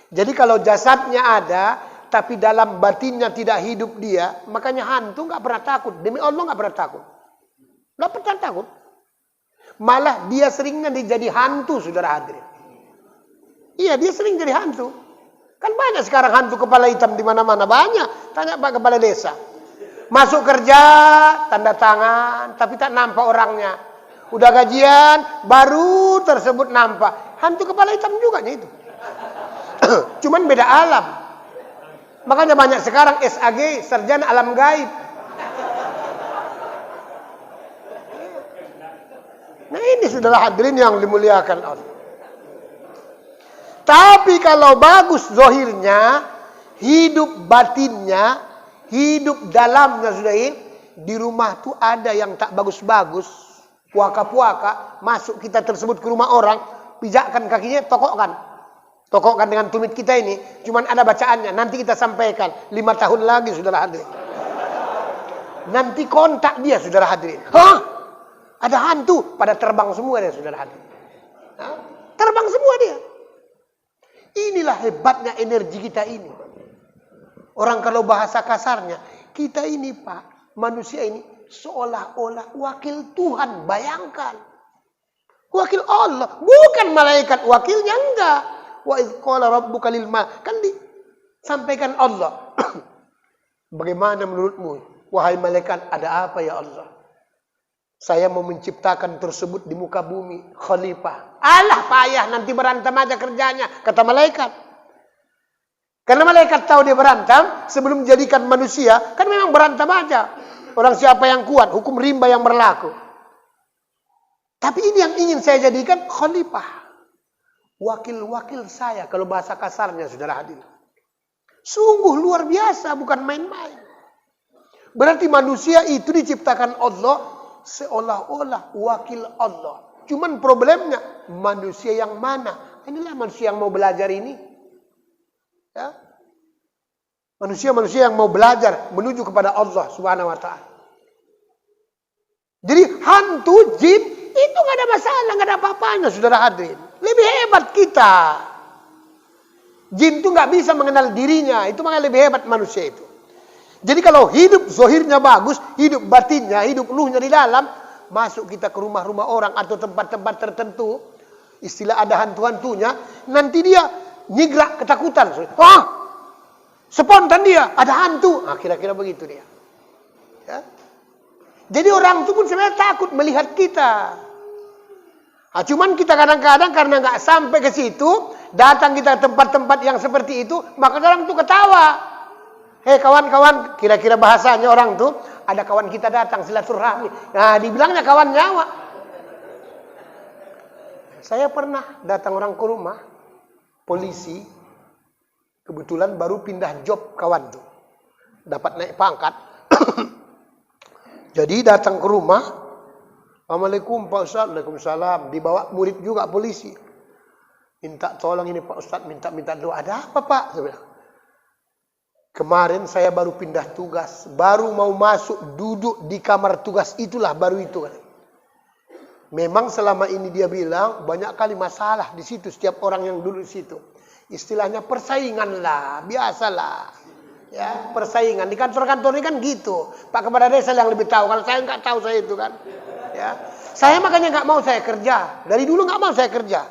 Jadi kalau jasadnya ada, tapi dalam batinnya tidak hidup dia, makanya hantu nggak pernah takut. Demi Allah nggak pernah takut. Nggak pernah takut. Malah dia seringnya jadi hantu, saudara hadirin. Iya, dia sering jadi hantu. Kan banyak sekarang hantu kepala hitam di mana-mana. Banyak. Tanya Pak Kepala Desa. Masuk kerja, tanda tangan, tapi tak nampak orangnya. Udah gajian, baru tersebut nampak. Hantu kepala hitam juga itu. Cuman beda alam. Makanya banyak sekarang SAG, sarjana alam gaib. Nah ini saudara hadirin yang dimuliakan Allah. Tapi kalau bagus zohirnya, hidup batinnya, hidup dalamnya sudah ini, di rumah tuh ada yang tak bagus-bagus, puaka-puaka, masuk kita tersebut ke rumah orang, pijakkan kakinya, tokokkan dengan tumit kita ini, cuman ada bacaannya, nanti kita sampaikan, 5 tahun lagi saudara hadirin. Nanti kontak dia saudara hadirin. Hah? Ada hantu, pada terbang semua dia, saudara hadirin. Terbang semua dia. Inilah hebatnya energi kita ini. Orang kalau bahasa kasarnya, kita ini Pak, manusia ini seolah-olah wakil Tuhan, bayangkan. Wakil Allah, bukan malaikat wakilnya, enggak. Wa idz qala rabbuka lil kan disampaikan Allah. Bagaimana menurutmu, wahai malaikat, ada apa ya Allah? Saya mau menciptakan tersebut di muka bumi, khalifah. Alah payah, nanti berantem aja kerjanya, kata malaikat. Karena malaikat tahu dia berantem, sebelum menjadikan manusia, kan memang berantem aja. Orang siapa yang kuat, hukum rimba yang berlaku. Tapi ini yang ingin saya jadikan khalifah. Wakil-wakil saya, kalau bahasa kasarnya, saudara hadirin. Sungguh luar biasa, bukan main-main. Berarti manusia itu diciptakan Allah seolah-olah wakil Allah. Cuman problemnya manusia yang mana? Inilah manusia yang mau belajar ini. Ya. Manusia-manusia yang mau belajar menuju kepada Allah Subhanahu wa taala. Jadi hantu, jin itu nggak ada masalah, nggak ada apa-apanya, saudara hadirin. Lebih hebat kita. Jin itu nggak bisa mengenal dirinya, itu makanya lebih hebat manusia itu. Jadi kalau hidup zohirnya bagus, hidup batinnya, hidup ruhnya di dalam, masuk kita ke rumah-rumah orang atau tempat-tempat tertentu, istilah ada hantu-hantunya, nanti dia nyigrak ketakutan. Spontan dia, ada hantu. Kira-kira begitu dia. Ya. Jadi orang itu pun sebenarnya takut melihat kita. Cuman kita kadang-kadang karena nggak sampai ke situ, datang kita ke tempat-tempat yang seperti itu, maka orang itu ketawa. Hei kawan-kawan, kira-kira bahasanya orang tuh, ada kawan kita datang silaturahmi. Nah, dibilangnya kawan nyawa. Saya pernah datang orang ke rumah, polisi, kebetulan baru pindah job kawan tuh. Dapat naik pangkat. Jadi datang ke rumah, Assalamualaikum Pak Ustaz, Waalaikumsalam. Dibawa murid juga polisi. Minta tolong ini Pak Ustaz, minta doa. Ada apa Pak? Saya bilang. Kemarin saya baru pindah tugas, baru mau masuk duduk di kamar tugas itulah baru itu. Memang selama ini dia bilang banyak kali masalah di situ setiap orang yang dulu di situ. Istilahnya persaingan lah, biasalah. Ya, persaingan di kantor-kantor ini kan gitu. Pak Kepala Desa yang lebih tahu. Kalau saya nggak tahu saya itu kan. Ya, saya makanya nggak mau saya kerja. Dari dulu nggak mau saya kerja.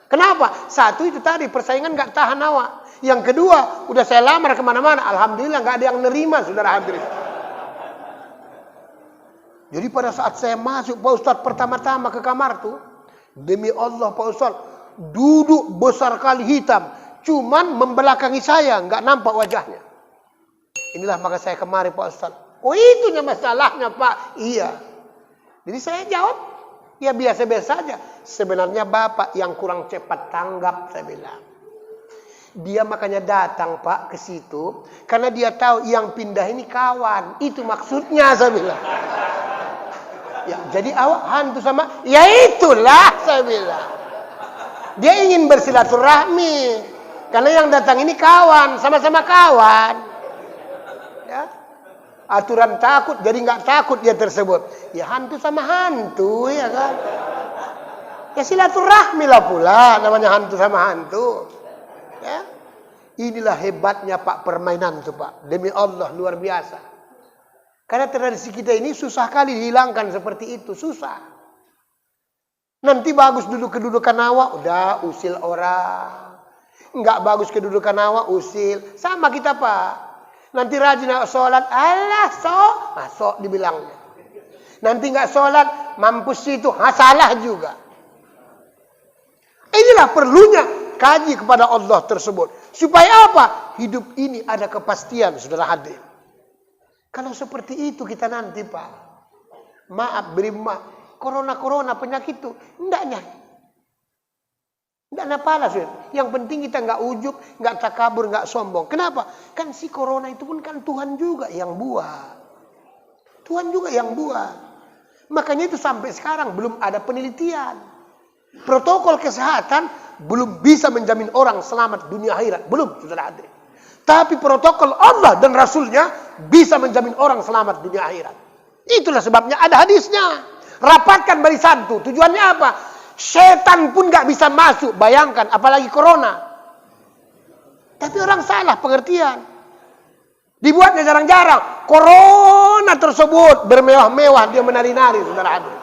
Kenapa? Satu itu tadi persaingan nggak tahan awak. Yang kedua, udah saya lamar kemana-mana. Alhamdulillah nggak ada yang nerima, saudara hadirin. Jadi pada saat saya masuk Pak Ustadz pertama-tama ke kamar tuh, demi Allah Pak Ustadz, duduk besar kali hitam, cuman membelakangi saya, nggak nampak wajahnya. Inilah maka saya kemari Pak Ustadz. Oh itunya masalahnya Pak. Iya. Jadi saya jawab, ya biasa-biasa saja. Sebenarnya Bapak yang kurang cepat tanggap, saya bilang. Dia makanya datang Pak ke situ, karena dia tahu yang pindah ini kawan. Itu maksudnya, saya bilang. Ya, jadi awak hantu sama, ya itulah saya bilang. Dia ingin bersilaturahmi, karena yang datang ini kawan, sama-sama kawan. Ya. Aturan takut, jadi nggak takut dia tersebut. Ya hantu sama hantu, ya kan. Ya silaturahmi lah pula, namanya hantu sama hantu. Ya. Inilah hebatnya Pak permainan itu Pak. Demi Allah luar biasa. Karena tradisi kita ini susah kali dihilangkan seperti itu, susah. Nanti bagus duduk kedudukan awak, udah usil orang. Enggak bagus kedudukan awak, usil. Sama kita Pak. Nanti rajin awak sholat, alah sok dibilangnya. Nanti enggak sholat, mampus itu, salah juga. Inilah perlunya kaji kepada Allah tersebut. Supaya apa? Hidup ini ada kepastian, saudara hadir. Kalau seperti itu kita nanti Pak, maaf beri maaf, corona penyakit itu, ndaknya palas. Yang penting kita nggak ujub, nggak takabur, nggak sombong. Kenapa? Kan si corona itu pun kan Tuhan juga yang buat. Tuhan juga yang buat. Makanya itu sampai sekarang belum ada penelitian. Protokol kesehatan belum bisa menjamin orang selamat dunia akhirat. Belum, saudara hadirin. Tapi protokol Allah dan Rasulnya bisa menjamin orang selamat dunia akhirat. Itulah sebabnya ada hadisnya. Rapatkan barisan itu. Tujuannya apa? Setan pun gak bisa masuk. Bayangkan, apalagi corona. Tapi orang salah pengertian. Dibuatnya jarang-jarang. Corona tersebut bermewah-mewah. Dia menari-nari, saudara hadirin.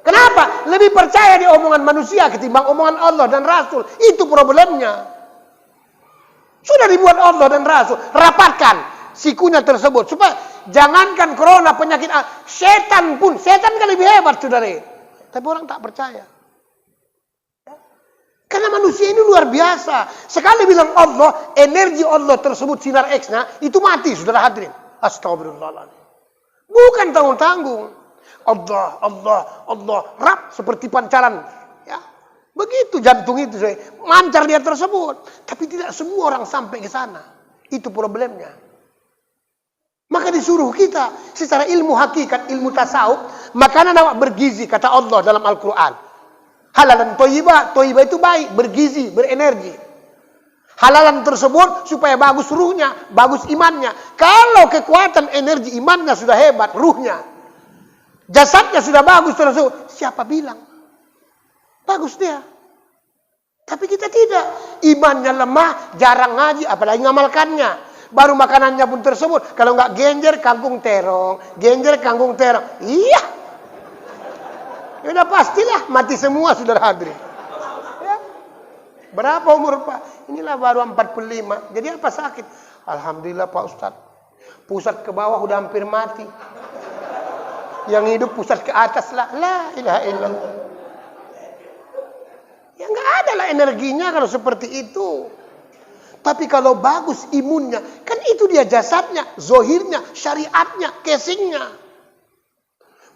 Kenapa? Lebih percaya di omongan manusia ketimbang omongan Allah dan Rasul. Itu problemnya. Sudah dibuat Allah dan Rasul. Rapatkan sikunya tersebut. Supaya jangankan corona, penyakit. Setan kan lebih hebat, saudara. Tapi orang tak percaya. Karena manusia ini luar biasa. Sekali bilang Allah, energi Allah tersebut, sinar X-nya, itu mati, saudara hadirin. Astagfirullahaladzim. Bukan tanggung-tanggung. Allah. Rap seperti pancaran. Ya. Begitu jantung itu, mancar dia tersebut. Tapi tidak semua orang sampai ke sana. Itu problemnya. Maka disuruh kita secara ilmu hakikat, ilmu tasawuf, makanan awak bergizi, kata Allah dalam Al-Quran. Halalan toyibah itu baik, bergizi, berenergi. Halalan tersebut supaya bagus ruhnya, bagus imannya. Kalau kekuatan energi imannya sudah hebat, ruhnya, jasadnya sudah bagus tersebut, siapa bilang? Bagus dia. Tapi kita tidak. Imannya lemah, jarang ngaji, apalagi ngamalkannya. Baru makanannya pun tersebut. Kalau nggak genjer, kangkung terong. Genjer, kangkung terong. Iya. Ya udah pastilah, mati semua saudara hadirin. Ya. Berapa umur Pak? Inilah baru 45. Jadi apa sakit? Alhamdulillah Pak Ustadz. Pusat ke bawah udah hampir mati. Yang hidup pusat ke atas lah. La ilaha illallah. Ya nggak ada lah energinya kalau seperti itu. Tapi kalau bagus imunnya, kan itu dia jasadnya, zohirnya, syariatnya, casingnya.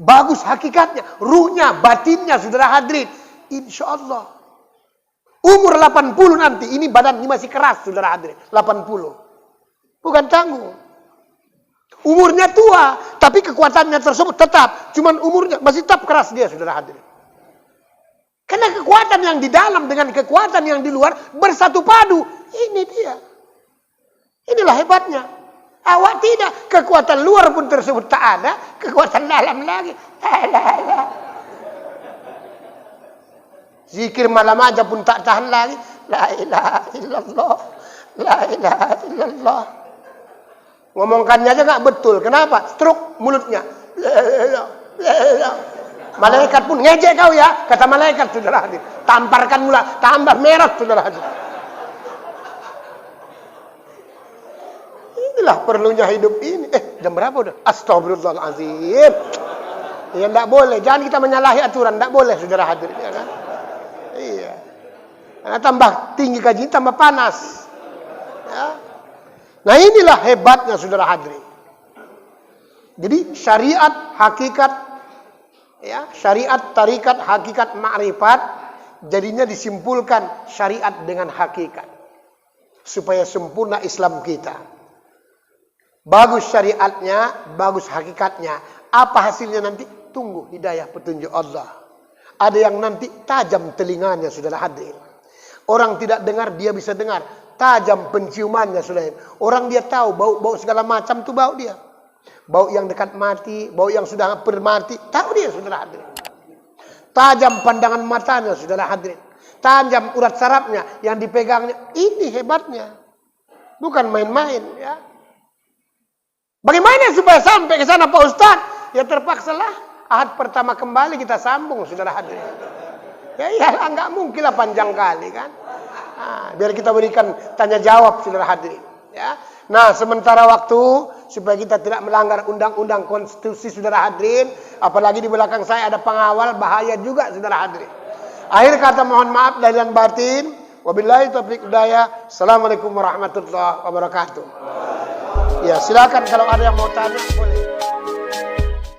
Bagus hakikatnya, ruhnya, batinnya, saudara hadirin. Insya Allah. Umur 80 nanti, ini badan ini masih keras, saudara hadirin. 80. Bukan tanggung. Umurnya tua, tapi kekuatannya tersebut tetap. Cuman umurnya masih tetap keras dia, saudara hadirin. Karena kekuatan yang di dalam dengan kekuatan yang di luar bersatu padu. Ini dia. Inilah hebatnya. Awak tidak. Kekuatan luar pun tersebut tak ada. Kekuatan dalam lagi. Zikir malam aja pun tak tahan lagi. La ilaha illallah. La ilaha illallah. Ngomongkannya aja nggak betul. Kenapa? Stroke mulutnya. Malaikat pun ngejek kau ya. Kata malaikat, saudara hadir. Tamparkan mula. Tambah merah, saudara hadir. Inilah perlunya hidup ini. Jam berapa udah? Astagfirullahaladzim. Ya enggak boleh. Jangan kita menyalahi aturan. Enggak boleh, saudara hadir. Ya kan? Iya. Karena tambah tinggi kajian, tambah panas. Ya. Nah inilah hebatnya, saudara hadirin. Jadi syariat, hakikat, ya, syariat, tarikat, hakikat, ma'rifat, jadinya disimpulkan syariat dengan hakikat. Supaya sempurna Islam kita. Bagus syariatnya, bagus hakikatnya. Apa hasilnya nanti? Tunggu hidayah petunjuk Allah. Ada yang nanti tajam telinganya, saudara hadirin. Orang tidak dengar, dia bisa dengar. Tajam penciumannya, saudara. Orang dia tahu bau-bau segala macam tuh bau dia. Bau yang dekat mati, bau yang sudah hampir mati, tahu dia, saudara hadirin. Tajam pandangan matanya, saudara hadirin. Tajam urat sarafnya yang dipegangnya. Ini hebatnya. Bukan main-main, ya. Bagaimana supaya sampai ke sana Pak Ustaz? Ya terpaksalah. Ahad pertama kembali kita sambung, saudara hadirin. Ya iyalah, nggak mungkin lah panjang kali kan. Nah, biar kita berikan tanya jawab, saudara hadirin. Ya. Nah, sementara waktu supaya kita tidak melanggar undang-undang konstitusi, saudara hadirin. Apalagi di belakang saya ada pengawal, bahaya juga, saudara hadirin. Akhir kata mohon maaf lahir dan batin. Wabillahi taufiq hidayah. Assalamualaikum warahmatullahi wabarakatuh. Ya silakan kalau ada yang mau tanya boleh.